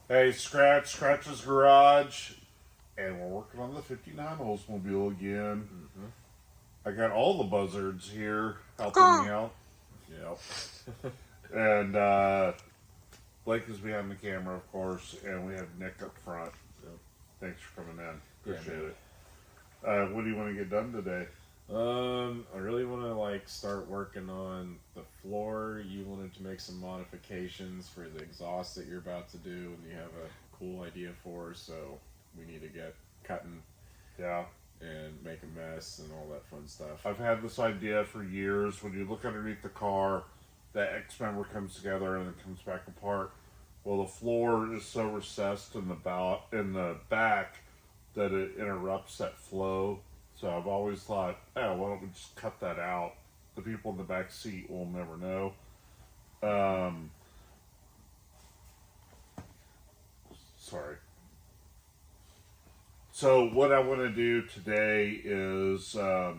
Hey, Scratch's garage, and we're working on the '59 Oldsmobile again. Mm-hmm. I got all the buzzards here helping me out, Yep. and Blake is behind the camera, of course, and we have Nick up front. Yep. Thanks for coming in. Appreciate Yeah, it. What do you want to get done today? I really want to start working on the floor. You wanted to make some modifications for the exhaust that you're about to do, and you have a cool idea for. So we need to get cutting Yeah, and make a mess and all that fun stuff. I've had this idea for years. When you look underneath the car, that X member comes together and it comes back apart. Well, the floor is so recessed in the back that it interrupts that flow. So I've always thought, oh, why don't we just cut that out? The people in the back seat will never know. Sorry. So what I want to do today is I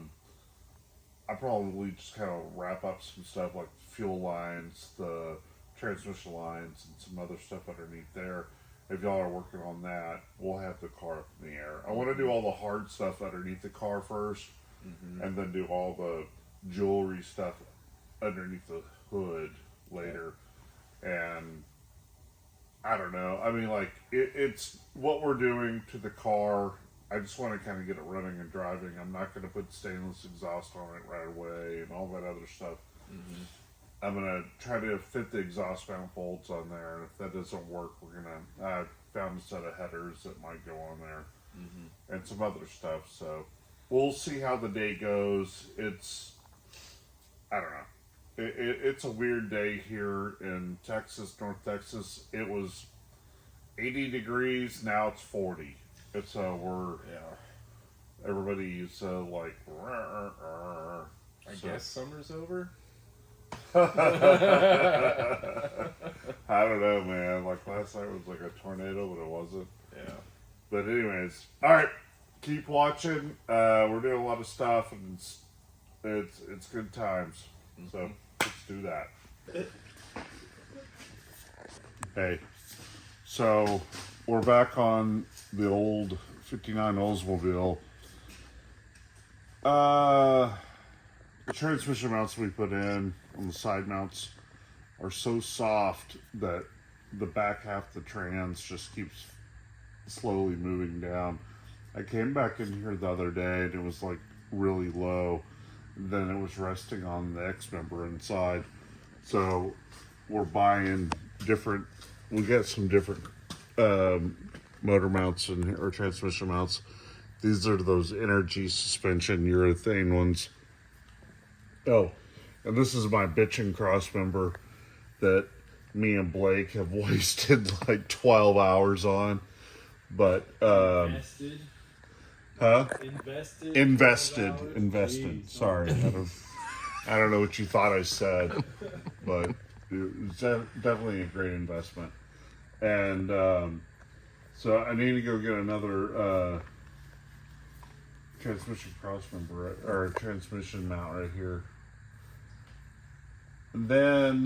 probably just kind of wrap up some stuff like fuel lines, the transmission lines, and some other stuff underneath there. If y'all are working on that, we'll have the car up in the air. I want to do all the hard stuff underneath the car first, and then do all the jewelry stuff underneath the hood later. And I don't know. I mean, it's what we're doing to the car. I just want to kind of get it running and driving. I'm not going to put stainless exhaust on it right away and all that other stuff. I'm going to try to fit the exhaust manifolds on there. And if that doesn't work, we're going to, I found a set of headers that might go on there and some other stuff. So we'll see how the day goes. I don't know. It's a weird day here in Texas, North Texas. It was 80 degrees, now it's 40. And so everybody's like, "Rah, rah." I guess summer's over. I don't know, man. Like last night was like a tornado, but it wasn't. Yeah. But anyways, all right, keep watching. We're doing a lot of stuff, and it's good times. So let's do that. Hey, so we're back on the old '59 Oldsmobile. The transmission mounts we put in on the side mounts are so soft that the back half of the trans just keeps slowly moving down. I came back in here the other day and it was like really low. Then it was resting on the X member inside. So we're buying different, we got some different motor mounts and or transmission mounts. These are those energy suspension urethane ones. Oh, and this is my bitchin' cross member that me and Blake have wasted like 12 hours on. But Invested. huh? Invested. Invested. Jeez. Sorry, I don't know what you thought I said, but it's definitely a great investment. And so I need to go get another transmission cross member or transmission mount right here. And then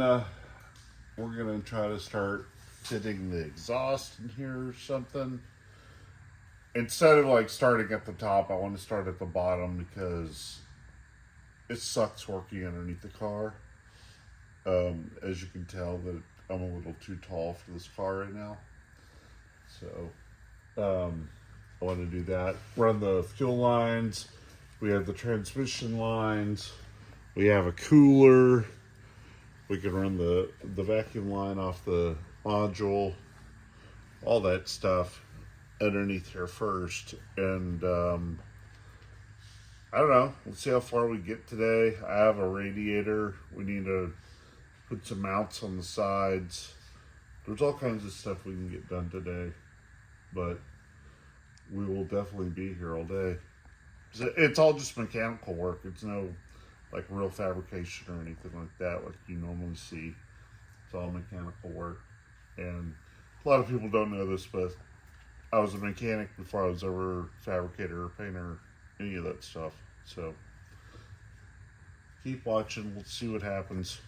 we're gonna try to start fitting the exhaust in here or something. Instead of like starting at the top, I want to start at the bottom because it sucks working underneath the car. As you can tell, that I'm a little too tall for this car right now. So I want to do that. Run the fuel lines. We have the transmission lines. We have a cooler. We can run the vacuum line off the module. All that stuff underneath here first. And I don't know. We'll see how far we get today. I have a radiator. We need to put some mounts on the sides. There's all kinds of stuff we can get done today. But we will definitely be here all day. It's all just mechanical work. It's no like real fabrication or anything like that like you normally see. It's all mechanical work. And a lot of people don't know this, but I was a mechanic before I was ever a fabricator or painter, any of that stuff. So keep watching. Let's see what happens.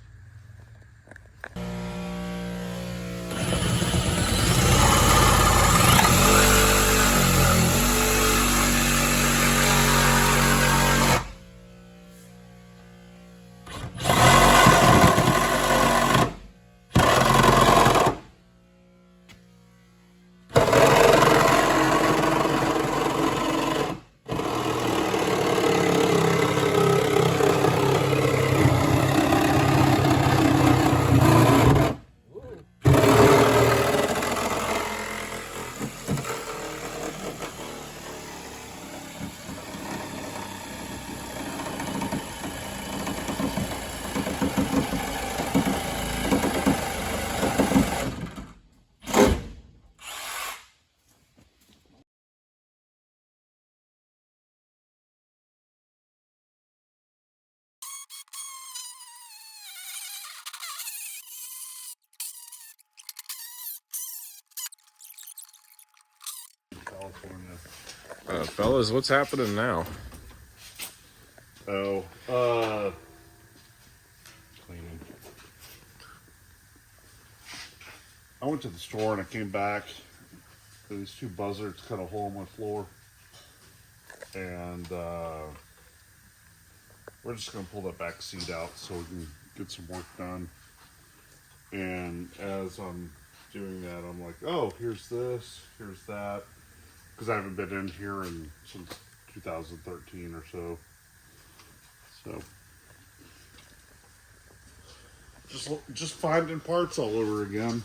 California. Fellas, what's happening now? Oh, Cleaning. I went to the store and I came back. These two buzzards cut a hole in my floor. And we're just going to pull that back seat out so we can get some work done. And as I'm doing that, I'm like, oh, here's this, here's that. Because I haven't been in here since 2013 or so. So, just finding parts all over again.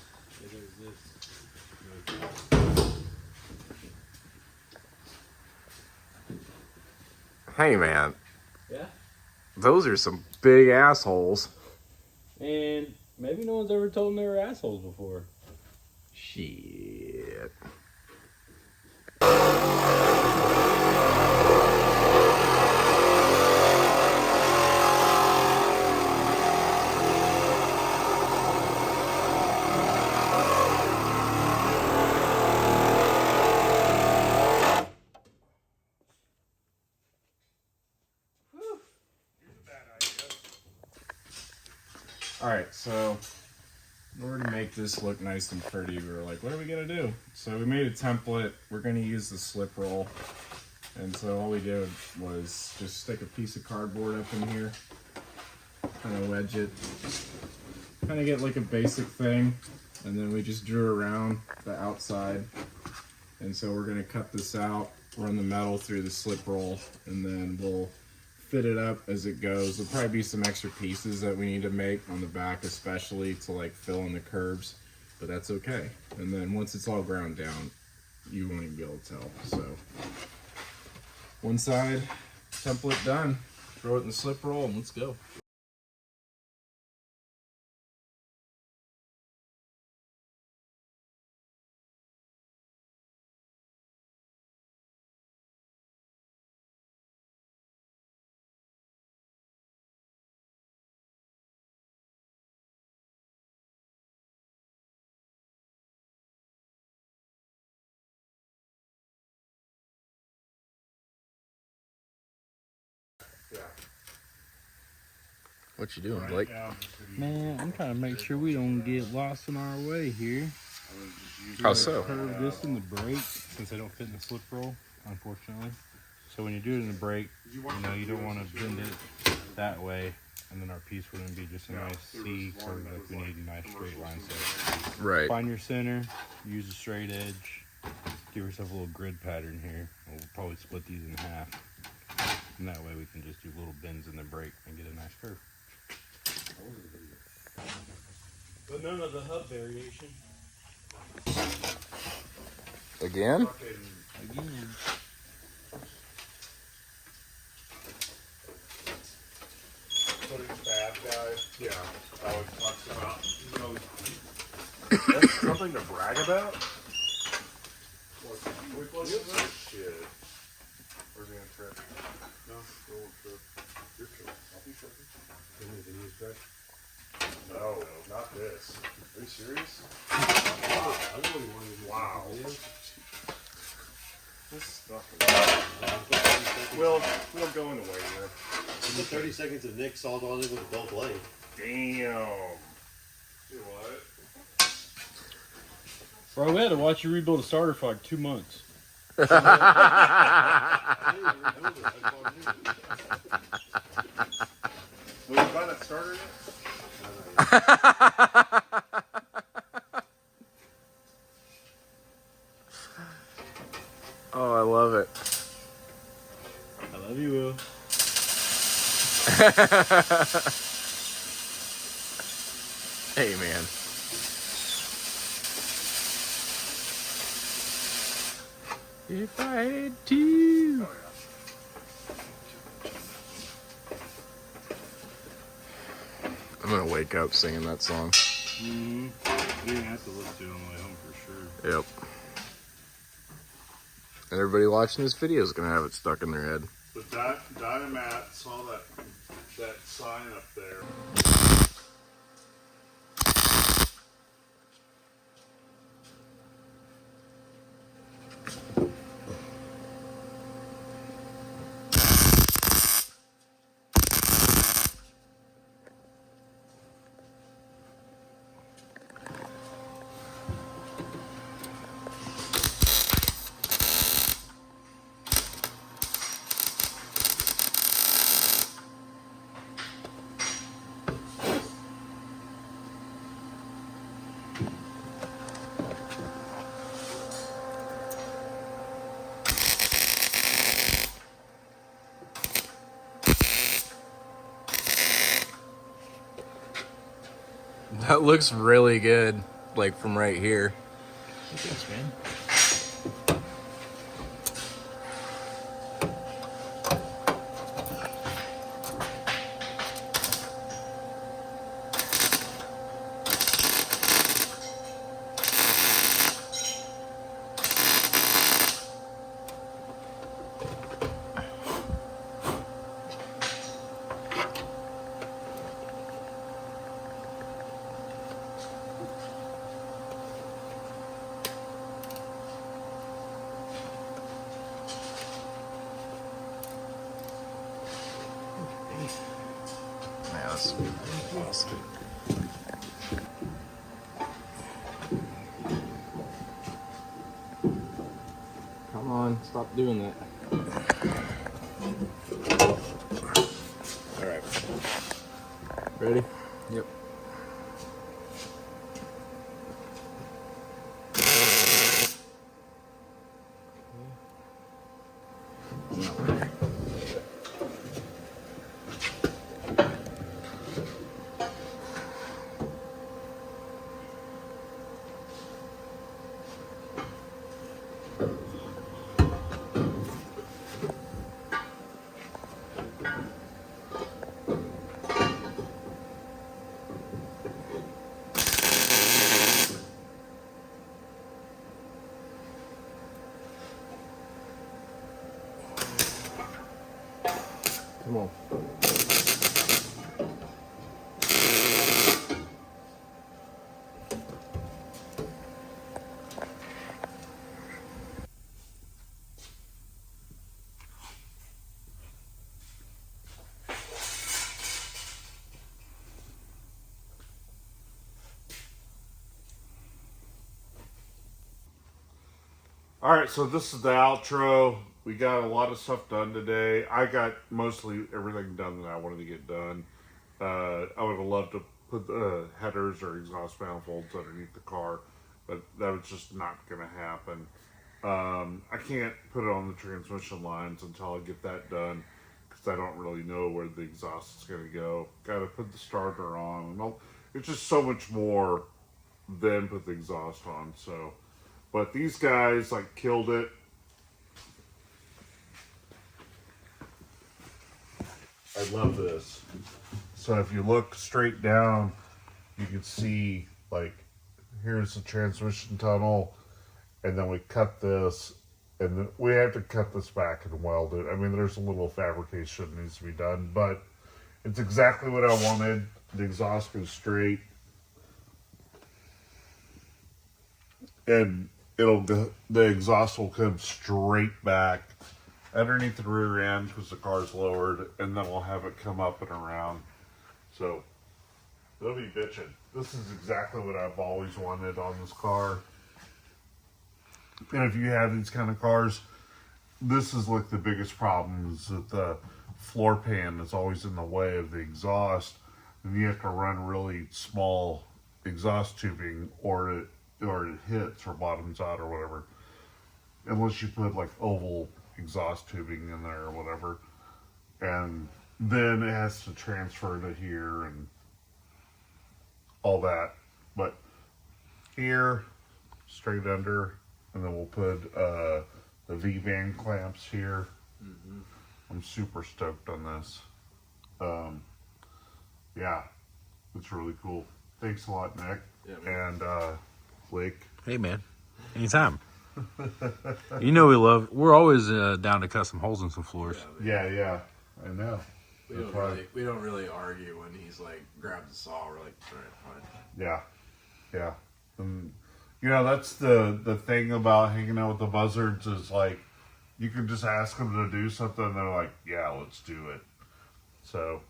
Hey, man. Yeah. Those are some big assholes. And maybe no one's ever told them they were assholes before. Shit. Alright, so in order to make this look nice and pretty, we were like, what are we going to do? So we made a template. We're going to use the slip roll. And so all we did was just stick a piece of cardboard up in here, kind of wedge it, kind of get like a basic thing. And then we just drew around the outside. And so we're going to cut this out, run the metal through the slip roll, and then we'll fit it up as it goes. There'll probably be some extra pieces that we need to make on the back, especially to like fill in the curves, but that's okay. And then once it's all ground down, you won't even be able to tell. So one side template done, throw it in the slip roll and let's go. Yeah. What you doing, Blake? Man, I'm trying to make sure we don't get lost in our way here. How so? Curve this in the brake since they don't fit in the slip roll, unfortunately. So when you do it in the brake, you don't want to bend it that way, and then our piece wouldn't be just a nice C curve. Like we need a nice straight line. So Right. find your center, use a straight edge, give yourself a little grid pattern here. We'll probably split these in half. And that way we can just do little bends in the brake and get a nice curve. But none of the hub variation. Again? Again. Footage bad guy. Yeah. Alex talks about. That's something to brag about? Shit. Where's he gonna trip? No, go on trip. Your trip. I'll be tripping. Anything he's back? No, not this. Are you serious? Wow. This stuff is... We'll go in the way here. 30 seconds of Nick sawed on it with a dull blade. Damn. Do what? Bro, we had to watch you rebuild a starter for like 2 months. Will you buy that starter yet? Oh, I love it. I love you, Will. Hey, man. If I had to. I'm gonna wake up singing that song. Mm-hmm. You're gonna have to listen to it on the way home for sure. Yep. And everybody watching this video is gonna have it stuck in their head. The Dynamat saw that sign up there. That looks really good, like from right here. Thanks, man. Yeah, that's awesome. Come on, stop doing that. All right. Ready? Yep. Come on. All right, so this is the outro. We got a lot of stuff done today. I got mostly everything done that I wanted to get done. I would have loved to put the headers or exhaust manifolds underneath the car, but that was just not going to happen. I can't put it on the transmission lines until I get that done because I don't really know where the exhaust is going to go. Got to put the starter on. And it's just so much more than put the exhaust on. So, but these guys like killed it. I love this. So if you look straight down, you can see like here's the transmission tunnel, and then we cut this, and then we have to cut this back and weld it. I mean, there's a little fabrication that needs to be done, but it's exactly what I wanted. The exhaust goes straight, and the exhaust will come straight back underneath the rear end because the car's lowered, and then we'll have it come up and around. So it'll be bitching. This is exactly what I've always wanted on this car. And if you have these kind of cars, this is like the biggest problem is that the floor pan is always in the way of the exhaust, and you have to run really small exhaust tubing or it hits or bottoms out or whatever. Unless you put like oval exhaust tubing in there or whatever. And then it has to transfer to here and all that. But here, straight under, and then we'll put the V-band clamps here. Mm-hmm. I'm super stoked on this. Yeah, it's really cool. Thanks a lot, Nick. Yeah, and Blake. Hey, man. Anytime. We're always down to cut some holes in some floors. Yeah, I know. We don't really argue when he's like, grab the saw. We're like, all right, fine. Yeah. And, that's the thing about hanging out with the buzzards is like, you can just ask them to do something and they're like, yeah, let's do it. So,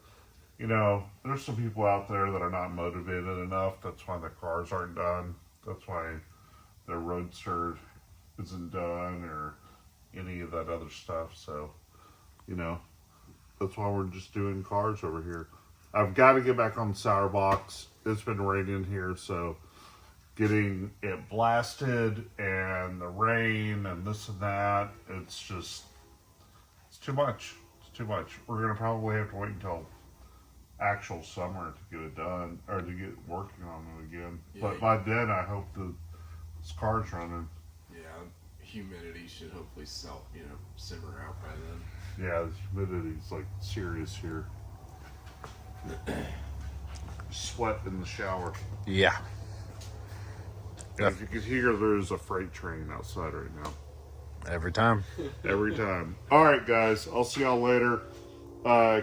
there's some people out there that are not motivated enough. That's why the cars aren't done. That's why their roadster isn't done or any of that other stuff. So, that's why we're just doing cars over here. I've got to get back on the sour box. It's been raining here, so getting it blasted and the rain and this and that, it's too much. It's too much. We're going to probably have to wait until actual summer to get it done or to get working on them again. Yeah. But by then, I hope this car's running. Yeah, humidity should hopefully simmer out by then. Yeah, the humidity's like serious here. Sweat in the shower. Yeah. And if you could hear, there's a freight train outside right now. Every time. Every time. All right, guys. I'll see y'all later.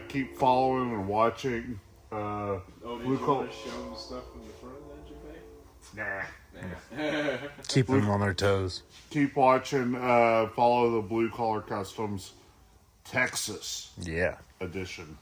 Keep following and watching. Oh, did you want to show them the stuff in the front of the engine bay? Nah. Keep them on their toes. Keep watching. Follow the Blue Collar Customs Texas Yeah. edition.